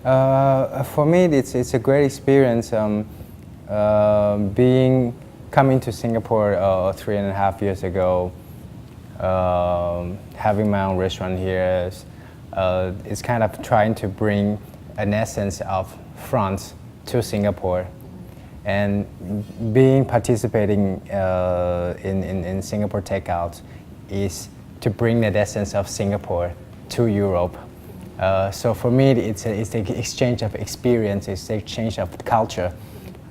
For me, it's a great experience. Coming to Singapore 3.5 years ago, having my own restaurant here is kind of trying to bring an essence of France to Singapore, and participating in Singapore Takeout is to bring that essence of Singapore to Europe. So for me, it's the exchange of experience, it's the exchange of culture.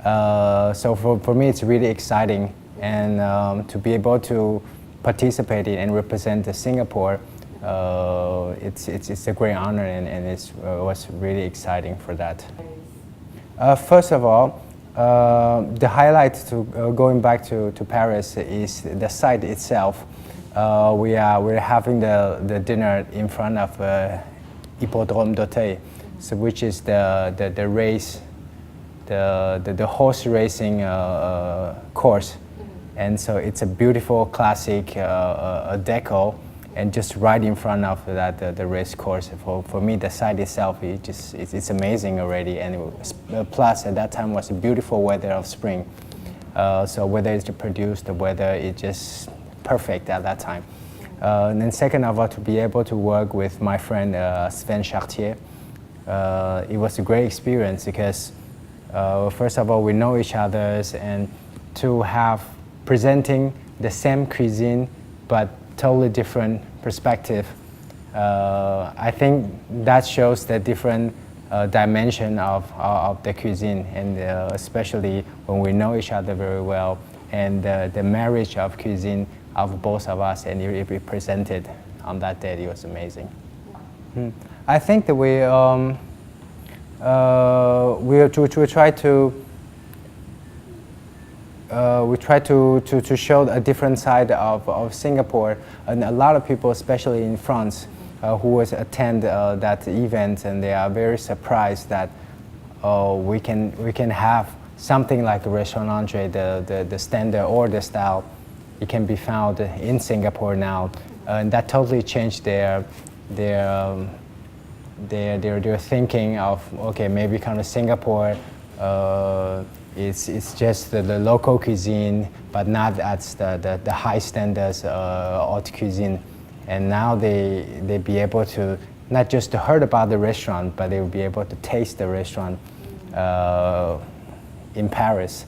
So for me, it's really exciting, and to be able to participate in and represent Singapore, it's a great honor, and it was really exciting for that. First of all, the highlight to going back to Paris is the site itself. We're having the dinner in front of Hippodrome d'Auteuil, so which is the race, the horse racing course, and so it's a beautiful classic deco, and just right in front of that the race course. For me, the site itself it's amazing already, and plus at that time was a beautiful weather of spring, so weather is to produce the weather is just perfect at that time. And then second of all, to be able to work with my friend Sven Chartier, it was a great experience because first of all, we know each other, and to have presenting the same cuisine but totally different perspective, I think that shows the different dimension of the cuisine, and especially when we know each other very well, and the marriage of cuisine of both of us, and it presented on that day. It was amazing. I think that we try to show a different side of Singapore, and a lot of people, especially in France, who attend that event, and they are very surprised that we can have something like a restaurant entree, the standard or the style. It can be found in Singapore now, and that totally changed their thinking of, okay, maybe kind of Singapore. It's just the local cuisine, but not at the high standards haute cuisine. And now they be able to not just to heard about the restaurant, but they will be able to taste the restaurant in Paris.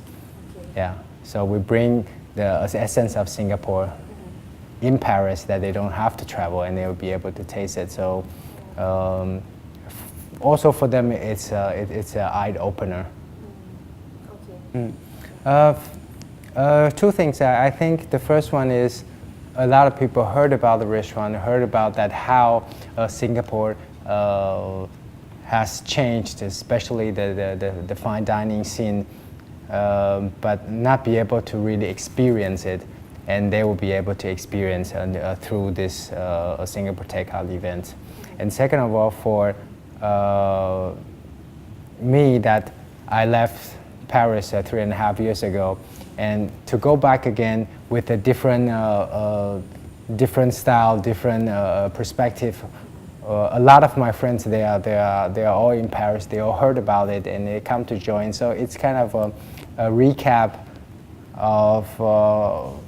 Yeah. So we bring the essence of Singapore in Paris, that they don't have to travel, and they will be able to taste it. So also for them, it's an eye opener. Two things. I think the first one is a lot of people heard about the restaurant, heard about that how Singapore has changed, especially the fine dining scene, but not be able to really experience it, and they will be able to experience through this Singapore Takeout event. And second of all, for me, that I left Paris 3.5 years ago, and to go back again with a different style, different perspective. A lot of my friends, they are all in Paris. They all heard about it, and they come to join. So it's kind of a recap of all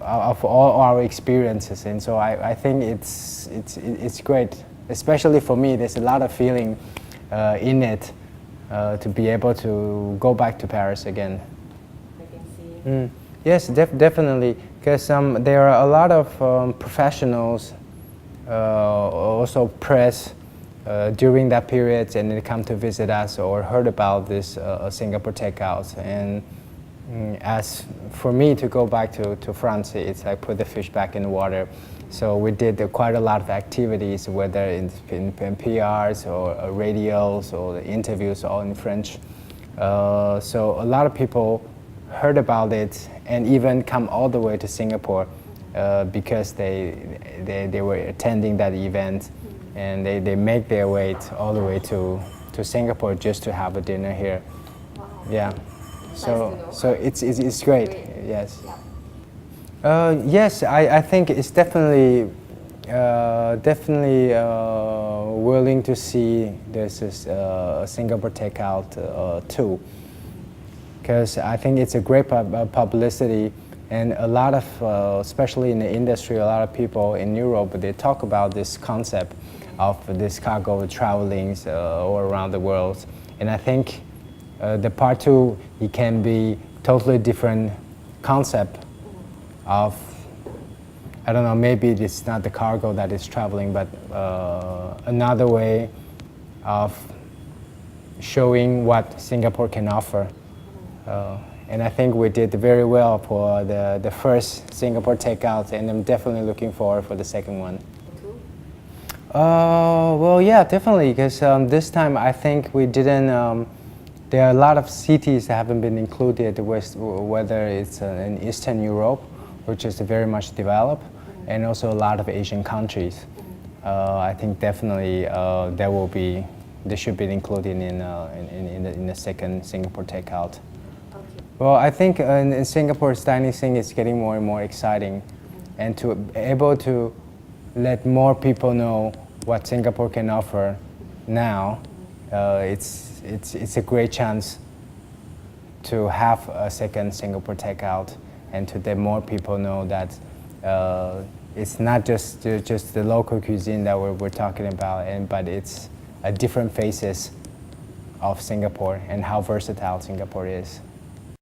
our experiences, and so I think it's great. Especially for me, there's a lot of feeling in it. To be able to go back to Paris again. I can see. Yes, definitely, because there are a lot of professionals, also press, during that period, and they come to visit us or heard about this Singapore Takeout. And as for me to go back to France, it's like put the fish back in the water. So we did quite a lot of activities, whether in PRs or radios or the interviews, all in French. So a lot of people heard about it and even come all the way to Singapore because they were attending that event, and they make their way all the way to Singapore just to have a dinner here. Wow. Yeah. Nice So it's great. Yes. Yes, I think it's definitely definitely willing to see this is Singapore takeout too, because I think it's a great publicity, and a lot of, especially in the industry, a lot of people in Europe, they talk about this concept of this cargo traveling all around the world, and I think the part two, it can be totally different concept of, I don't know, maybe it's not the cargo that is traveling, but another way of showing what Singapore can offer. And I think we did very well for the first Singapore takeout, and I'm definitely looking forward for the second one. Well, yeah, definitely, because this time I think we didn't, there are a lot of cities that haven't been included, whether it's in Eastern Europe, which is very much developed, and also a lot of Asian countries. I think definitely they should be included in the second Singapore takeout. Well, I think in Singapore's dining scene is getting more and more exciting, and to be able to let more people know what Singapore can offer now, it's a great chance to have a second Singapore takeout, and to let more people know that it's not just the local cuisine that we're talking about, but it's a different faces of Singapore and how versatile Singapore is.